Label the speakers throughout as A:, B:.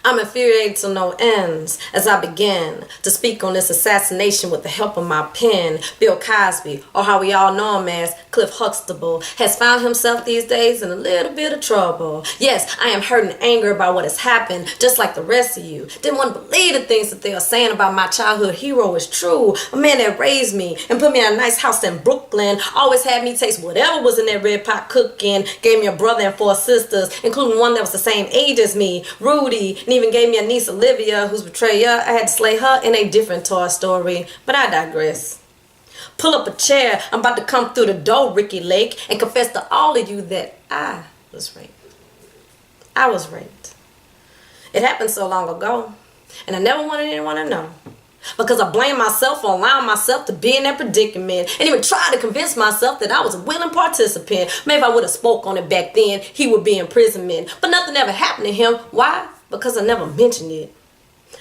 A: I'm infuriated to no ends as I begin to speak on this assassination with the help of my pen. Bill Cosby, or how we all know him as Cliff Huxtable, has found himself these days in a little bit of trouble. Yes, I am hurt and angry about what has happened, just like the rest of you. Didn't want to believe the things that they are saying about my childhood hero is true. A man that raised me and put me in a nice house in Brooklyn, always had me taste whatever was in that red pot cooking, gave me a brother and 4 sisters, including one that was the same age as me, Rudy, and even gave me a niece, Olivia, whose betrayal I had to slay her in a different Toy Story. But I digress. Pull up a chair, I'm about to come through the door, Ricky Lake, and confess to all of you that I was raped. I was raped. It happened so long ago, and I never wanted anyone to know. Because I blame myself for allowing myself to be in that predicament and even tried to convince myself that I was a willing participant. Maybe if I would have spoke on it back then, he would be in imprisonment. But nothing ever happened to him. Why? Because I never mentioned it.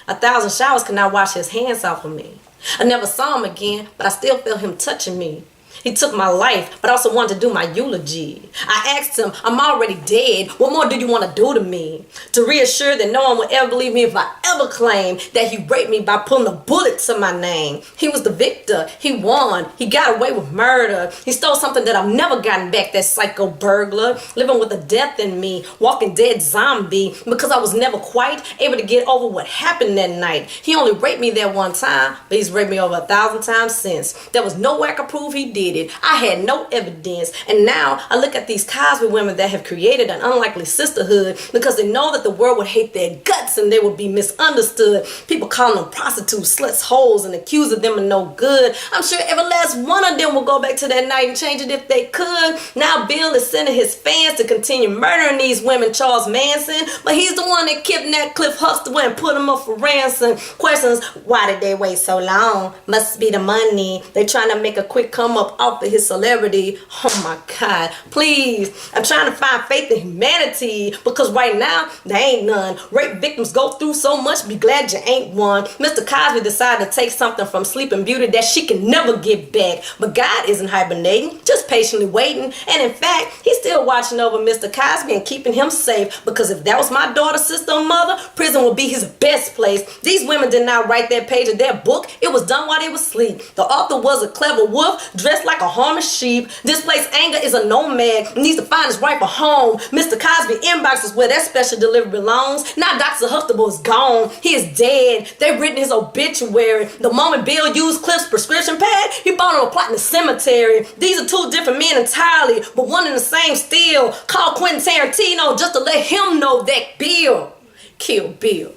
A: 1,000 showers could not wash his hands off of me. I never saw him again, but I still felt him touching me. He took my life, but also wanted to do my eulogy. I asked him, I'm already dead. What more do you want to do to me? To reassure that no one would ever believe me if I ever claimed that he raped me by pulling a bullet to my name. He was the victor. He won. He got away with murder. He stole something that I've never gotten back, that psycho burglar, living with a death in me, walking dead zombie, because I was never quite able to get over what happened that night. He only raped me that one time, but he's raped me over 1,000 times since. There was no way I could prove he did it. I had no evidence, and now I look at these Cosby women that have created an unlikely sisterhood because they know that the world would hate their guts and they would be misunderstood. People calling them prostitutes, sluts, hoes, and accusing them of no good. I'm sure every last one of them will go back to that night and change it if they could. Now Bill is sending his fans to continue murdering these women, Charles Manson, but he's the one that kidnapped Cliff Huxtable and put him up for ransom. Questions, why did they wait so long? Must be the money. They trying to make a quick come up off of his celebrity. Oh my God, please. I'm trying to find faith in humanity because right now there ain't none. Rape victims go through so much, be glad you ain't one. Mr. Cosby decided to take something from Sleeping Beauty that she can never get back, but God isn't hibernating, just patiently waiting. And in fact, he's still watching over Mr. Cosby and keeping him safe, because if that was my daughter, sister, or mother, prison would be his best place. These women did not write that page of their book. It was done while they were asleep. The author was a clever wolf dressed like a harmless sheep. Displaced anger is a nomad, needs to find his rightful home. Mr. Cosby inbox is where that special delivery belongs. Now Dr. Huxtable is gone. He is dead. They've written his obituary. The moment Bill used Cliff's prescription pad, he bought him a plot in the cemetery. These are 2 different men entirely, but one and the same still. Call Quentin Tarantino just to let him know that Bill killed Bill.